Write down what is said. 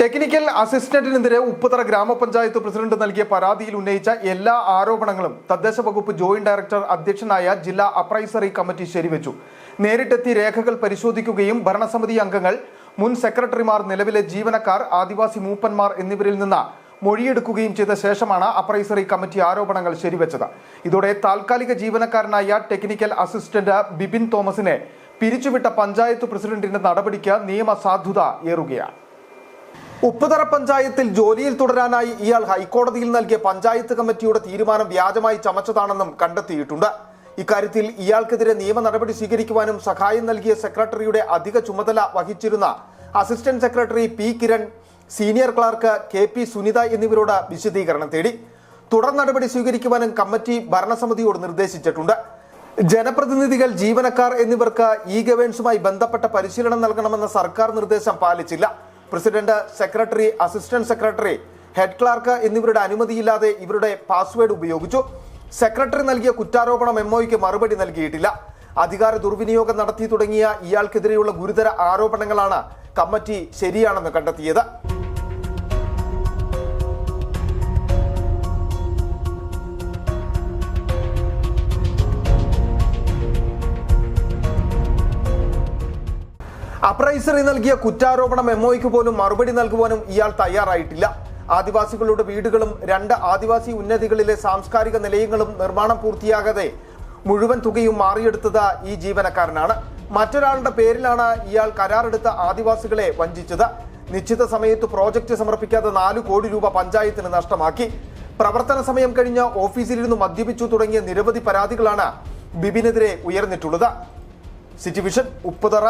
Technical അസിസ്റ്റന്റിനെതിരെ Upputhara ഗ്രാമപഞ്ചായത്ത് president നൽകിയ പരാതിയിൽ ഉന്നയിച്ച എല്ലാ ആരോപണങ്ങളും തദ്ദേശ വകുപ്പ് ജോയിന്റ് ഡയറക്ടർ അധ്യക്ഷനായ ജില്ലാ അപ്രൈസറി കമ്മിറ്റി ശരിവെച്ചു. നേരിട്ടെത്തി രേഖകൾ പരിശോധിക്കുകയും ഭരണസമിതി അംഗങ്ങൾ, മുൻ സെക്രട്ടറിമാർ, നിലവിലെ ജീവനക്കാർ, ആദിവാസി മൂപ്പന്മാർ എന്നിവരിൽ നിന്ന് മൊഴിയെടുക്കുകയും ചെയ്ത ശേഷമാണ് അപ്രൈസറി കമ്മിറ്റി ആരോപണങ്ങൾ ശരിവെച്ചത്. ഇതോടെ താൽക്കാലിക ജീവനക്കാരനായ ടെക്നിക്കൽ അസിസ്റ്റന്റ് ബിബിൻ തോമസിനെ പിരിച്ചുവിട്ട പഞ്ചായത്ത് പ്രസിഡന്റിന്റെ നടപടിക്ക് നിയമസാധുത ഏറുകയാണ്. ഉപ്പുതറ പഞ്ചായത്തിൽ ജോലിയിൽ തുടരാനായി ഇയാൾ ഹൈക്കോടതിയിൽ നൽകിയ പഞ്ചായത്ത് കമ്മിറ്റിയുടെ തീരുമാനം വ്യാജമായി ചമച്ചതാണെന്നും കണ്ടെത്തിയിട്ടുണ്ട്. ഇക്കാര്യത്തിൽ ഇയാൾക്കെതിരെ നിയമ നടപടി സ്വീകരിക്കുവാനും സഹായം നൽകിയ സെക്രട്ടറിയുടെ അധിക ചുമതല വഹിച്ചിരുന്ന assistant secretary P Kiran, senior clerk K P Sunitha എന്നിവരോട് വിശദീകരണം തേടി. തുടർ നടപടി സ്വീകരിക്കുവാനും കമ്മിറ്റി ഭരണസമിതിയോട് നിർദ്ദേശിച്ചിട്ടുണ്ട്. ജനപ്രതിനിധികൾ, ജീവനക്കാർ എന്നിവർക്ക് ഇ ഗവേൺസുമായി ബന്ധപ്പെട്ട പരിശീലനം നൽകണമെന്ന സർക്കാർ നിർദ്ദേശം പാലിച്ചില്ല. President, secretary, assistant secretary, head clerk എന്നിവരുടെ അനുമതിയില്ലാതെ ഇവരുടെ പാസ്വേഡ് ഉപയോഗിച്ചു. സെക്രട്ടറി നൽകിയ കുറ്റാരോപണ മെമ്മോയ്ക്ക് മറുപടി നൽകിയിട്ടില്ല. അധികാര ദുർവിനിയോഗം നടത്തി തുടങ്ങിയ ഇയാൾക്കെതിരെയുള്ള ഗുരുതര ആരോപണങ്ങളാണ് കമ്മിറ്റി ശരിയാണെന്ന് കണ്ടെത്തിയത്. അപ്രൈസറി നൽകിയ കുറ്റാരോപണ മെമ്മോയ്ക്ക് പോലും മറുപടി നൽകുവാനും ഇയാൾ തയ്യാറായിട്ടില്ല. ആദിവാസികളുടെ വീടുകളും 2 ആദിവാസി ഉന്നതികളിലെ സാംസ്കാരിക നിലയങ്ങളും നിർമ്മാണം പൂർത്തിയാകാതെ മുഴുവൻ തുകയും മാറിയെടുത്തത് ഈ ജീവനക്കാരനാണ്. മറ്റൊരാളുടെ പേരിലാണ് ഇയാൾ കരാറെടുത്ത ആദിവാസികളെ വഞ്ചിച്ചത്. നിശ്ചിത സമയത്ത് പ്രോജക്റ്റ് സമർപ്പിക്കാതെ 4 കോടി രൂപ പഞ്ചായത്തിന് നഷ്ടമാക്കി. പ്രവർത്തന സമയം കഴിഞ്ഞ് ഓഫീസിലിരുന്ന് മദ്യപിച്ചു തുടങ്ങിയ നിരവധി പരാതികളാണ് ബിബിനെതിരെ ഉയർന്നിട്ടുള്ളത്. City vision, Upputhara.